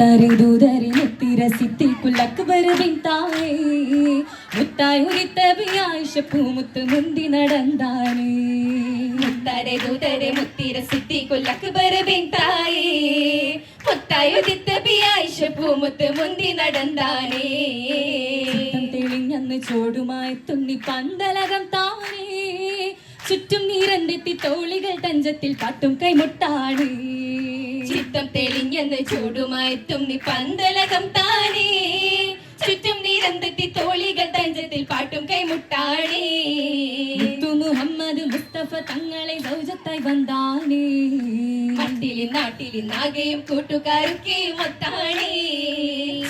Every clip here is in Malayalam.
മുത്താരി ദൂതരി മുത്തിര സിദ്ദീഖുൽ അക്ബർ ബിൻതായേ മുത്തായുരിത്ത ബിയായിഷ പൂമുത്ത് മുന്തി നടന്താനേ മുത്താരെ ദൂതരെ മുത്തിര സിദ്ദീഖുൽ അക്ബർ ബിൻതായേ മുത്തായുരിത്ത ബിയായിഷ പൂമുത്ത് മുന്തി നടന്താനേ തെളിഞ്ഞന്ന് ചോടുമായി തുന്നി പന്തലകം താനേ ചുറ്റും നീരന്തെത്തി തോളികൾ തഞ്ചത്തിൽ പാട്ടും കൈമുട്ടാണ് ചിത്തം തെളിഞ്ഞെന്ന് ചൂടുമായി തുന്നി പന്തലകം താനേ ചുറ്റും നീരന്തെത്തി തോളികൾ തഞ്ചത്തിൽ പാട്ടും കൈമുട്ടാണ് മുഹമ്മദ് മുസ്തഫ തങ്ങളെ സൗജത്തായി വന്നാനേ മട്ടിലും നാട്ടിലും നാഗയും കൂട്ടുകാരൊക്കെ മൊത്താണേ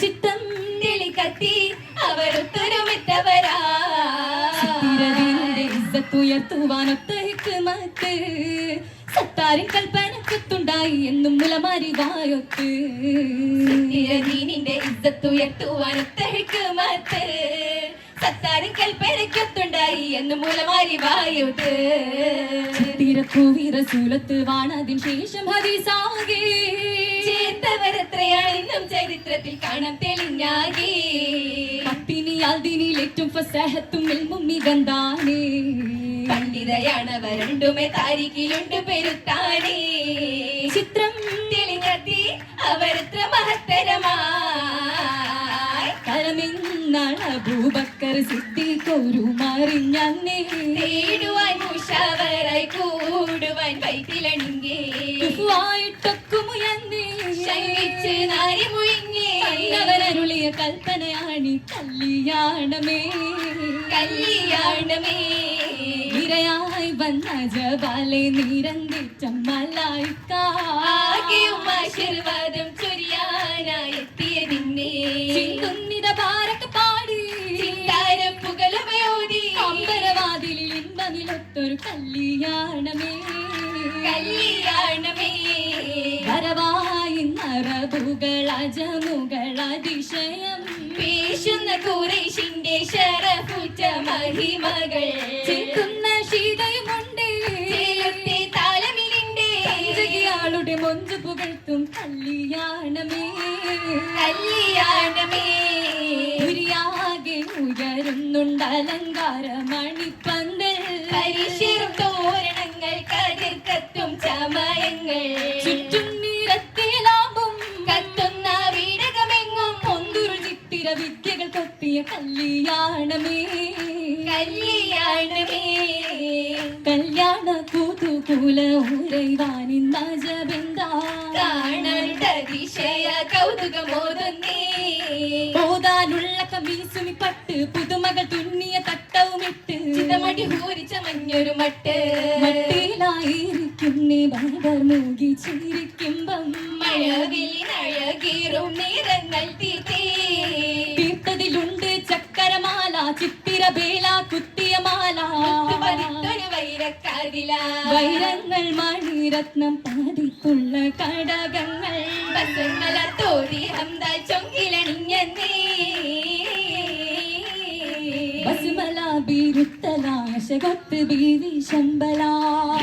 ചിത്തം തെളിക്കത്തി അവരൊത്തൊരുമിത്തവരാ ഉയർത്തുവാനൊത്ത ഹിക്മത്ത് സത്താരിൻ കൽപ്പനക്കുത്തുണ്ടായി എന്നും മുലമാരി വായൊത്ത് ദീനിന്റെ ഇസ്സത്ത് ഉയർത്തുവാനൊത്ത ഹിക്മത്ത് സത്താരിൻ കൽപ്പനക്കുത്തുണ്ടായി എന്നും മുലമാരി വായൊത്ത് തിരപ്പൂവി റസൂലത്ത് വാണതിന് ശേഷം ഹദീസാകെ ചേർത്തവരെത്രയാണ് ഇന്നും ചരിത്രത്തിൽ കാണാൻ തെളിഞ്ഞാകെ പത്തിനിയാൽ ദിനിൽ ഏറ്റവും ഫസഹത്തും ഇൽമും മികന്താനേ പണ്ഡിതയാണവർ രണ്ടുമേ താരിഖിലുണ്ട് പെരുത്താനേ ചിത്രം തെളിഞ്ഞത്തി അവരെത്ര മഹത്തരമായി കരമെന്നാണ് അബൂബക്കർ സിദ്ദീഖൊരു മറിഞ്ഞന്നേ തേടുവാൻ മുഷാവറായി കൂടുവാൻ വൈത്തിലണിങ്ങേ ൊക്കുമുയന്നേ ശങ്കിച്ച് നാരി മുയിങ്ങേ അവരരുളിയ കൽപ്പനയാണ് കല്യാണമേ കല്യാണമേ നിരയായി വന്ന ജബാലെ നിരന്തിച്ചം മലായിക്കും ആശീർവാദം ചൊരിയാനായി എത്തിയ നിന്നെ ചിന്തുന്നിത ഭാരക്ക് പാടി ചിന്താരം പുകലുമയോടി അമ്പരവാതിലിൽ ഇമ്പമിലൊത്തൊരു കല്യാണമേ കല്യാണമേ വരവായി നറബുകൾ അജമുകൾ അതിശയം പേശുന്ന ഖുറൈശിന്റെ ശരഫുറ്റ മഹിമകൾ ചേർക്കുന്ന ശീതയുമുണ്ട് ചേലത്തെ താലമിലിന്റെ ജഗിയാളുടെ മൊഞ്ചു പുകഴ്ത്തും കല്യാണമേ കല്യാണമേ ഉരിയാകെ ഉയരുന്നുണ്ട് അലങ്കാര മണിപ്പന്തൽ പരിശീറും തോരണങ്ങൾ കതിർക്കത്തും ചമയങ്ങൾ ചുറ്റും നിരത്തിലാമ്പും കത്തുന്ന വീടകമെങ്ങും ഒന്തുരു ചിത്തിര വിദ്യകൾ കൊത്തിയ കല്യാണമേ കല്യാണമേ കല്യാണ കൂതുകൂല ഉരൈവാനിന്ദാജബെന്താ കാണാൻ അതിശയ കൗതുകമോതുന്നേ ഓതാനുള്ള കമീസുമി പട്ട് പുതുമകൾ തുന്നിയ തട്ടവുമിട്ട് ചിതമടി ഹൂരിച്ച മഞ്ഞൊരു മട്ട് മട്ടിലായിരിക്കുന്നേ ബാബർ മൂകി ചിരിക്കുമ്പം മഴവിലിനഴകീറും നിറങ്ങൾ തീർത്തതിലുണ്ട് ചക്കരമാല ചിത്തിര ബേല കുത്തിയ മാല വൈരക്കാതില വൈരങ്ങൾ മണിരത്നം പാതിക്കുള്ള കടകങ്ങൾ ബസങ്ങള തോരി ഹംദാൽ ചൊങ്കിലണിഞ്ഞേ ബസ്മല ബീരുത്തല ശഗത്ത് ബീവി ശമ്പല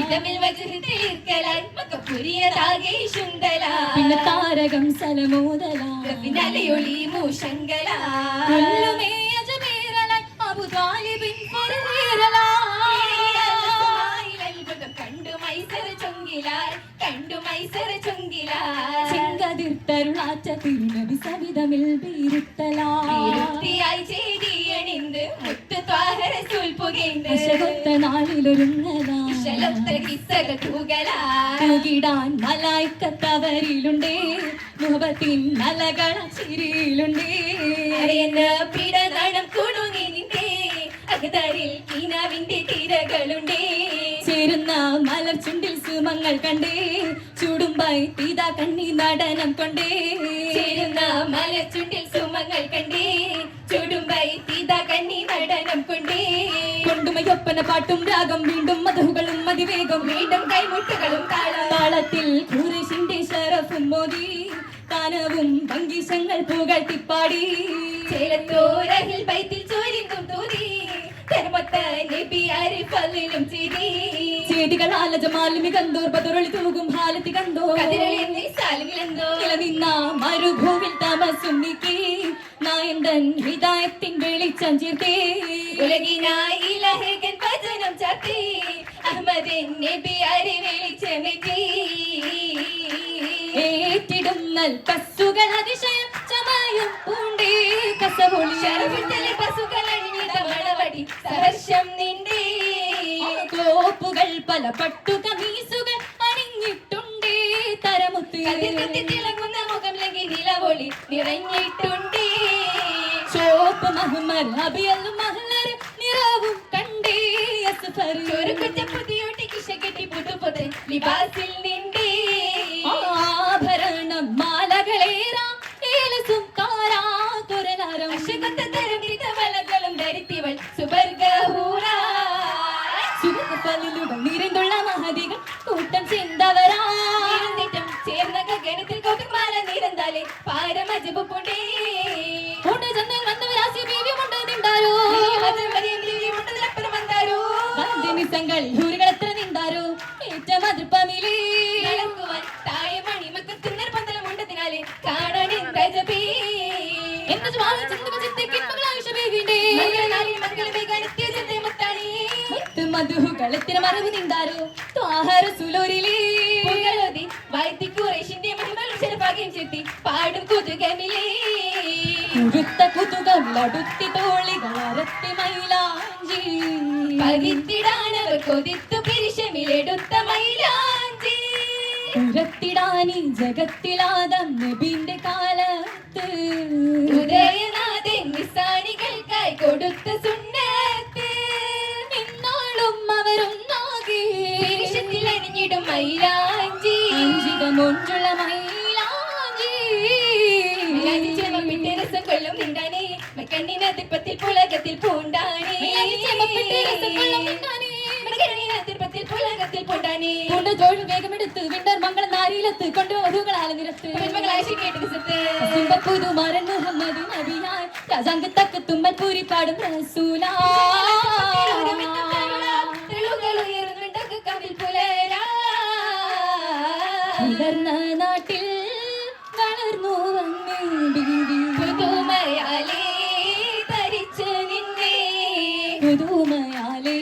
ഇതമിൽ വജ്ഹ് തീർക്കലാൻ മക്കപുരിയതാകെ ശുണ്ടല പിന്നെ താരകം സലമോദല പിന്നലയൊളി മൂഷങ്കല കൊല്ലുമേ അജമീറല അബു താലിബിൻ ഫർഹീറല കണ്ടു മൈസര ചൊങ്കിലാൽ കണ്ടു മൈസര ചൊങ്കിലാൽ ചെങ്കതിർത്തരുളാറ്റ തിരുനബി സവിധമിൽ ബീരുത്തലായി ചെയ്തിയണിന്ത് മുത്ത് ത്വാഹ റസൂൽ പുകൈന്ത് അശകൊത്ത നാളിലൊരുങ്ങലാ ശലൊത്ത കിസ്സക തൂകിടാൻ മലായിക്കത്തവരിലുണ്ടേ മുഹബത്തിൻ മലകള ചിരിയിലുണ്ടേ എന്ന പിടനടം കുണുങ്ങി നിന്റെ അകതരിൽ കിനാവിന്റെ തിരകളുണ്ടേ ചേരുന്ന മലർ ചുണ്ടിൽ സുമങ്ങൾ കണ്ടേ ചൂടുമ്പായി തീതാ കണ്ണി നടനം കൊണ്ടേ ചേരുന്ന മലർ ചുണ്ടിൽ സുമങ്ങൾ കണ്ടേ ചൂടുമ്പായി തീതാ കണ്ണി നടനം കൊണ്ടേ കൊണ്ടുമയൊപ്പന പാട്ടും രാഗം വീണ്ടും മധുകളും മതിവേഗം വീണ്ടും കൈമുട്ടുകളും താളത്തിൽ ഖുറൈശിന്റെ ശരഫും മോദി താനവും ഭംഗിശങ്ങൾ പുകഴ്ത്തിപ്പാടി ചേലത്തോരഹിൽ ബൈത്തിൽ ചോരിന്തും തൂതി ധർമ്മത്ത നബി ആരിഫലിലും ചിരി വേദികൾ ആലജമാലുമികന്തോർ പതുരളി തൂകും ഹാലത്തികന്തോ നിന്ന മരുഭൂവിൽ താമസുന്നിക്ക് നായന്തൻ ഹിദായത്തിൻ വെളിച്ചം ചേർത്തേ ഉലകിനായി ഇലാഹകൻ വചനം ചാർത്തി അഹ്മദിൻ നബി അരി വെളിച്ചമെത്തി ഏറ്റിടുന്നൽ കസുകൾ അതിശയം ചമയം പൂണ്ടേ കസവൊളി ശരവിട്ടലെ പസുകൾ അണിഞ്ഞിട മണവടി സഹർഷം നിന്റെ കോപ്പുകൾ പല പട്ടു കമീസുകൾ അണിഞ്ഞിട്ടുണ്ടേ തരമുത്ത് കത്തി തിളങ്ങുന്ന മുഖം ലങ്കി നിലവൊളി നിറഞ്ഞിട്ടുണ്ടേ ചോപ്പ് മഹ്മർ അബിയല്ലും മഹ്ലർ നിറവും കണ്ടേ അസ്ഫർ ഒരു കുറ്റ പുതിയോട്ടി കിശ കെട്ടി പുതുപുത് ലിബാസിൽ നിന്റെ ആഭരണം മാലകളേറാം ഏലസും കാരാ തുരനാരം അശുദ്ധ തരംഗിത വലകളും ധരിത്തിവൾ സുബർഗഹൂറ സുഖപ്പലിലുകൾ നിറന്തുള്ള മഹതികൾ കൂട്ടം ചിന്തവരാ ചേർന്ന ഗഗനത്തിൽ കൊതുമാല നിരന്താലേ പാരമജബ് പൊണ്ടേ ചന്തൽ വന്നവരാശി ബീവിയുമുണ്ട് നിണ്ടാരോ വന്ദിനിസങ്ങൾ ഹൂരുകൾ എത്ര നിണ്ടാരോ ഏറ്റവും അതിർപ്പമിലേ തായമണി മക്കത്ത് നിർബന്ധമുണ്ടതിനാലേ കാണാൻ എന്താ എന്ന സ്വാമി മധുകളത്തിന് മറവ് നിണ്ടാരോ ത്വാഹര സുലോരിലേ വൈദ്യക്കുറേഷിന്റെ മഹിമകളും ചെറുഭാഗ്യം ചെത്തി പാടും കുതുകമിലേ കുരുത്ത കുതുകമിലടുത്തി തോളികൾ അരത്തി മൈലാഞ്ചി പകിത്തിടാനവർ കൊതിത്തു പിരിശമിലെടുത്ത മൈലാഞ്ചി ഉരത്തിടാനി ജഗത്തിലാദം നബിന്റെ കാലത്ത് ഉദയനാഥൻ നിസാനികൾക്കായി കൊടുത്ത സുന്നത്ത് നിന്നാളും അവരൊന്നാകെ പിരിശത്തിൽ അണിഞ്ഞിടും മൈലാഞ്ചി മൊഞ്ചുള്ള മൈലാഞ്ചി ചെമപ്പിട്ട് രസം കൊള്ളും നിണ്ടാനേ കണ്ണിനതിപ്പത്തിൽ പുളകത്തിൽ പൂണ്ടാനേ തിരുപ്പത്തിൽ പുളകത്തിൽ പൂണ്ടാനേ ജോലി വേഗമെടുത്ത് വിണ്ടർ മംഗള നാരിയിലെത്ത് കൊണ്ട് മധുകളാല നിരത്ത് പുതുമാരൻ മുഹമ്മദ് നബിയായി രാജാങ്കത്തക്ക് തുമ്മൽ പൂരി പാടും റസൂലാ ഉയർന്ന നാട്ടിൽ വളർന്നു വന്നേ ബീവി പുതുമയാലേ ധരിച്ച് നിന്നെ പുതുമയാലേ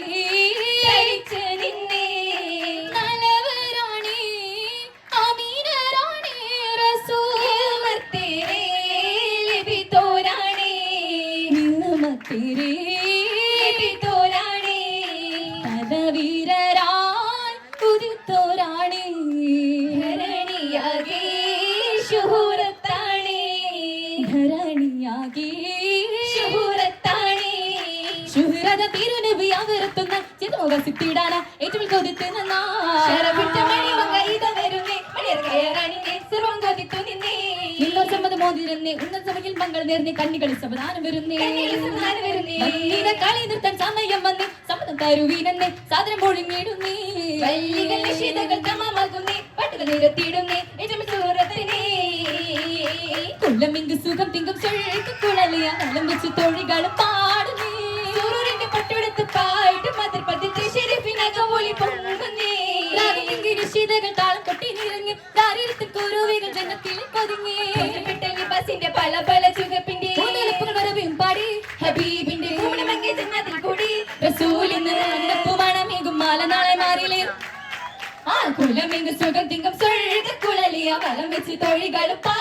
ധരിച്ച് നിന്നെ നല്ലവരാണേ അമീനരാണേ റസൂൽ മർത്തേരേ ലഭിത്തോരാണേ നിയമത്തിരേ ലഭിത്തോരാണേ പദവീരരായി ഉദിത്തോരാണേ ധരണിയാകെ ശുഹൂറത്താണേ ധരണിയാകെ ശുഹൂറത്താണേ ശുഹ്രത തിരുനബി അവരെത്തുന്ന ചിതമുഖസിത്തിടാന ഏറ്റവും കൊതിത്ത് നിന്നാ ശരപിട്ട മണിമക ഇത വരുന്നേ മണിയർ കയറാണിനെ സർവം കൊതിത്തു നിന്നേ നിന്നോർ സമ്മതം മോതിരുന്നേ ഉന്നത സഭയിൽ മംഗൾ നേർന്നേ കണ്ണികളിൽ സമാധാനം വരുന്നേ കണ്ണികളിൽ സമാധാനം വരുന്നേ. ഭംഗിയുടെ കളി നിർത്താൻ സമയം വന്നേ സമ്മതം തരുവീനെന്നേ സാധനം പൊഴിഞ്ഞിടുന്നേ വല്ലികൾ നിഷിതകൾ തമമാകുന്നേ പട്ടുകൾ നിരത്തിയിടുന്നേ ഏറ്റവും സൂറത്തിനേ കൊല്ലമിങ്ക് സുഖം തിങ്കും ചൊഴുക്ക് കുഴലിയ നലം വെച്ച് തൊഴികൾ പാടുന്നേ സൂറൂരിന്റെ പട്ടുടുത്ത് പാട്ട് മതിർപ്പത്തിൽ ശരീഫിനകവൊളി പൊങ്ങുന്നേ നിശീതകൾ താളം കൊട്ടി നിറങ്ങി ദാരിദ്ര്യത്തിൽ കുരുവികൾ ജനത്തിൽ കൊതുങ്ങി ബസിന്റെ പല പല ചുവപ്പിന്റെ വരവും പാടി ഹബീബിന്റെ ഗുണമങ്ങി ജന്നത്തിൽ കൂടി റസൂലിന്ന് മണമേകും മാല നാളെ മാറിയില്ലേ ആ കുലമെങ്ക് സുഖം തിങ്കം സൊഴുക കുഴലിയ വലം വെച്ച് തൊഴികൾ പാ